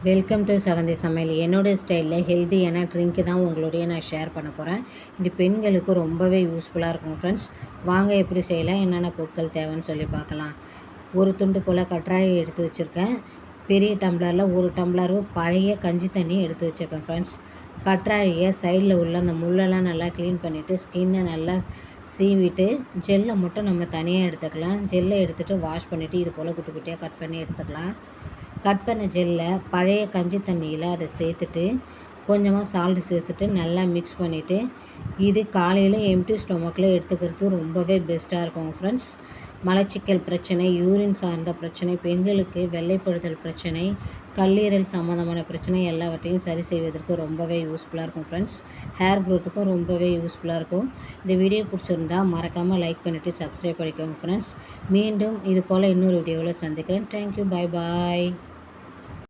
Welcome to செவந்தி சமையல். என்னோடய ஸ்டைலில் ஹெல்த்தியான ட்ரிங்க்கு தான் உங்களுடைய நான் ஷேர் பண்ண போகிறேன். இது பெண்களுக்கு ரொம்பவே யூஸ்ஃபுல்லாக இருக்கும் ஃப்ரெண்ட்ஸ். வாங்க எப்படி செய்யலாம், என்னென்ன பொருட்கள் தேவைன்னு சொல்லி பார்க்கலாம். ஒரு துண்டு போல் கற்றாழை எடுத்து வச்சுருக்கேன். பெரிய டம்ளரில் ஒரு டம்ளர் பழைய கஞ்சி தண்ணி எடுத்து வச்சுருக்கேன் ஃப்ரெண்ட்ஸ். கற்றாழையை சைடில் உள்ள அந்த முள்ளெல்லாம் நல்லா க்ளீன் பண்ணிவிட்டு ஸ்கின்னை நல்லா சீவிட்டு ஜெல்லை மட்டும் நம்ம தனியாக எடுத்துக்கலாம். ஜெல்லை எடுத்துகிட்டு வாஷ் பண்ணிவிட்டு இது போல் குட்டி குட்டியாக கட் பண்ணி எடுத்துக்கலாம். கட் பண்ண ஜெல்லை பழைய கஞ்சி தண்ணியில் அதை சேர்த்துட்டு கொஞ்சமாக சால்ட்டு சேர்த்துட்டு நல்லா மிக்ஸ் பண்ணிவிட்டு இது காலையில் எம்டி ஸ்டொமக்கில் எடுத்துக்கிறதுக்கு ரொம்பவே பெஸ்ட்டாக இருக்கும் ஃப்ரெண்ட்ஸ். மலச்சிக்கல் பிரச்சனை, யூரின் சார்ந்த பிரச்சனை, பெண்களுக்கு வெள்ளைப்படுதல் பிரச்சனை, கல்லீரல் சம்மந்தமான பிரச்சனை எல்லாவற்றையும் சரி செய்வதற்கு ரொம்பவே யூஸ்ஃபுல்லாக இருக்கும் ஃப்ரெண்ட்ஸ். ஹேர் க்ரோத்துக்கும் ரொம்பவே யூஸ்ஃபுல்லாக இருக்கும். இந்த வீடியோ பிடிச்சிருந்தா மறக்காமல் லைக் பண்ணிவிட்டு சப்ஸ்கிரைப் பண்ணிக்கோங்க ஃப்ரெண்ட்ஸ். மீண்டும் இது போல் இன்னொரு வீடியோவில் சந்திக்கிறேன். தேங்க்யூ, பாய் பாய்.